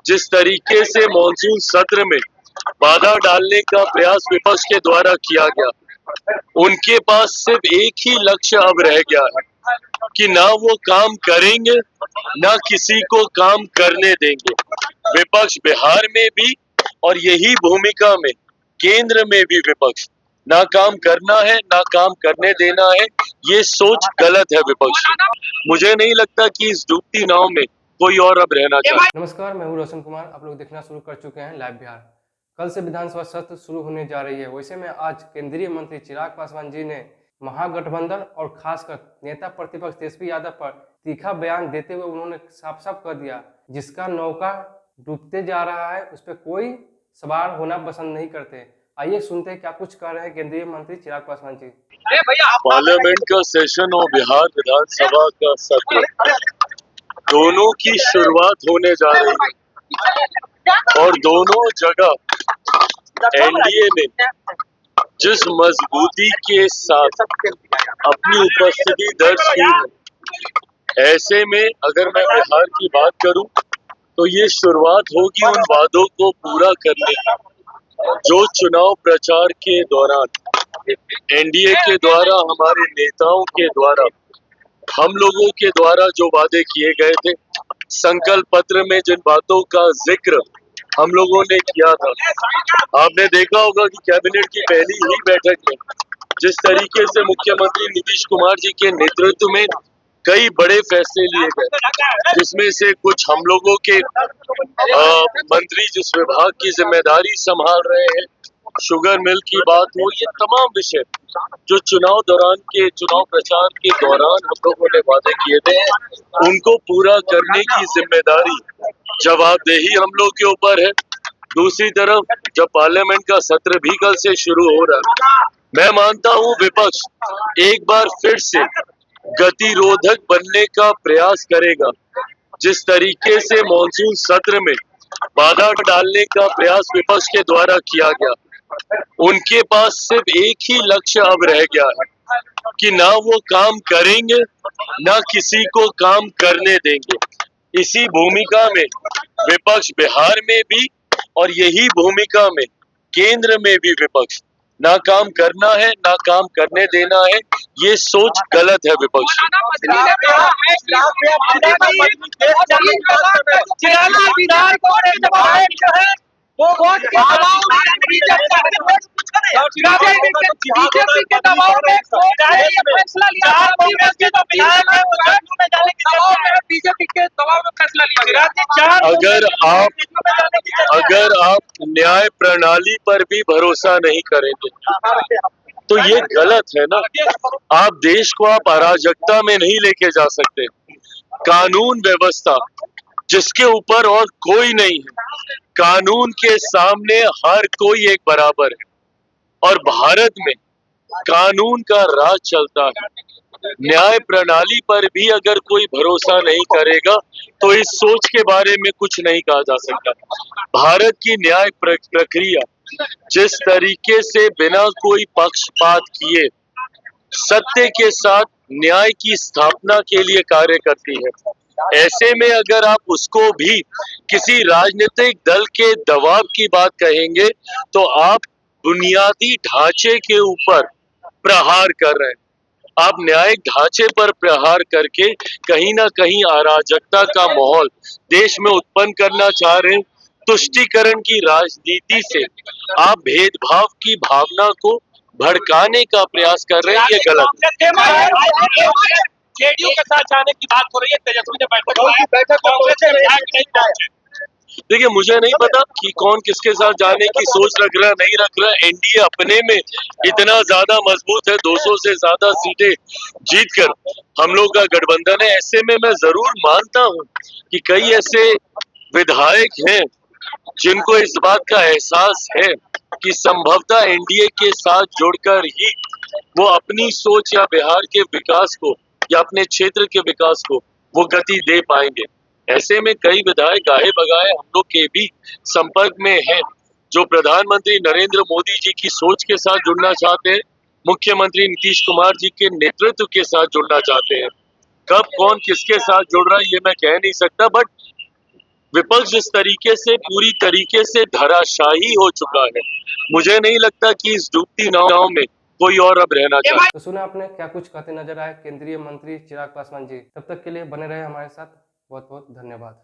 जिस तरीके से मॉनसून सत्र में बाधा डालने का प्रयास विपक्ष के द्वारा किया गया, उनके पास सिर्फ एक ही लक्ष्य अब रह गया है कि ना वो काम करेंगे, ना किसी को काम करने देंगे। विपक्ष बिहार में भी और यही भूमिका में केंद्र में भी विपक्ष ना काम करना है, ना काम करने देना है। ये सोच गलत है विपक्ष की। मुझे नहीं लगता कि इस डूबती नाव में कोई और अब रहना चाहिए। नमस्कार, मैं हूं रोशन कुमार। आप लोग देखना शुरू कर चुके हैं लाइव बिहार। कल से विधानसभा सत्र शुरू होने जा रही है। वैसे में आज केंद्रीय मंत्री चिराग पासवान जी ने महागठबंधन और खासकर नेता प्रतिपक्ष तेजस्वी यादव पर तीखा बयान देते हुए उन्होंने साफ साफ कर दिया, जिसका नौका डूबते जा रहा है उस पर कोई सवार होना पसंद नहीं करते। आइए सुनते हैं क्या कुछ कह रहे हैं केंद्रीय मंत्री चिराग पासवान जी। पार्लियामेंट का सेशन और बिहार विधानसभा का सत्र दोनों की शुरुआत होने जा रही है और दोनों जगह एनडीए ने जिस मजबूती के साथ अपनी उपस्थिति दर्ज की है, ऐसे में अगर मैं बिहार की बात करूं तो ये शुरुआत होगी उन वादों को पूरा करने की जो चुनाव प्रचार के दौरान एनडीए के द्वारा, हमारे नेताओं के द्वारा, हम लोगों के द्वारा जो वादे किए गए थे, संकल्प पत्र में जिन बातों का जिक्र हम लोगों ने किया था। आपने देखा होगा कि कैबिनेट की पहली ही बैठक में जिस तरीके से मुख्यमंत्री नीतीश कुमार जी के नेतृत्व में कई बड़े फैसले लिए गए, जिसमें से कुछ हम लोगों के मंत्री जिस विभाग की जिम्मेदारी संभाल रहे हैं, शुगर मिल की बात हो, ये तमाम विषय जो चुनाव प्रचार के दौरान हम लोगों ने वादे किए थे, उनको पूरा करने की जिम्मेदारी, जवाबदेही हम लोग के ऊपर है। दूसरी तरफ जब पार्लियामेंट का सत्र भी कल से शुरू हो रहा है, मैं मानता हूं विपक्ष एक बार फिर से गतिरोधक बनने का प्रयास करेगा। जिस तरीके से मॉनसून सत्र में बाधा डालने का प्रयास विपक्ष के द्वारा किया गया, उनके पास सिर्फ एक ही लक्ष्य अब रह गया है कि ना वो काम करेंगे, ना किसी को काम करने देंगे। इसी भूमिका में विपक्ष बिहार में भी और यही भूमिका में केंद्र में भी विपक्ष ना काम करना है, ना काम करने देना है। ये सोच गलत है विपक्ष की। अगर आप न्याय प्रणाली पर भी भरोसा नहीं करेंगे तो ये गलत है ना। आप देश को आप अराजकता में नहीं लेके जा सकते। कानून व्यवस्था जिसके ऊपर और कोई नहीं है, कानून के सामने हर कोई एक बराबर है और भारत में कानून का राज चलता है। न्याय प्रणाली पर भी अगर कोई भरोसा नहीं करेगा तो इस सोच के बारे में कुछ नहीं कहा जा सकता। भारत की न्याय प्रक्रिया जिस तरीके से बिना कोई पक्षपात किए सत्य के साथ न्याय की स्थापना के लिए कार्य करती है, ऐसे में अगर आप उसको भी किसी राजनीतिक दल के दबाव की बात कहेंगे तो आप बुनियादी ढांचे के ऊपर प्रहार कर रहे हैं। आप न्यायिक ढांचे पर प्रहार करके कहीं ना कहीं अराजकता का माहौल देश में उत्पन्न करना चाह रहे हैं। तुष्टीकरण की राजनीति से आप भेदभाव की भावना को भड़काने का प्रयास कर रहे हैं, ये गलत है। जेडीयू के साथ जाने की बात हो रही है, तेजस्वी ने बैठक देखिए, मुझे नहीं पता कि कौन किसके साथ जाने की सोच रख रहा नहीं रख रहा। एनडीए अपने में इतना ज्यादा मजबूत है, 200 से ज्यादा सीटें जीतकर हम लोग का गठबंधन है। ऐसे में मैं जरूर मानता हूं कि कई ऐसे विधायक हैं जिनको इस बात का एहसास है कि संभवतः एनडीए के साथ जुड़कर ही वो अपनी सोच या बिहार के विकास को या अपने क्षेत्र के विकास को वो गति दे पाएंगे। ऐसे में कई विधायक गाहे बगाए हम लोग के भी संपर्क में हैं जो प्रधानमंत्री नरेंद्र मोदी जी की सोच के साथ जुड़ना चाहते हैं, मुख्यमंत्री नीतीश कुमार जी के नेतृत्व के साथ जुड़ना चाहते हैं। कब कौन किसके साथ जुड़ रहा है ये मैं कह नहीं सकता, बट विपक्ष इस तरीके से पूरी तरीके से धराशायी हो चुका है, मुझे नहीं लगता कि इस डूबती नाव में कोई और अब रहना चाहता। तो सुना आपने क्या कुछ कहते नजर आए केंद्रीय मंत्री चिराग पासवान जी। तब तक के लिए बने रहे हमारे साथ। बहुत बहुत धन्यवाद।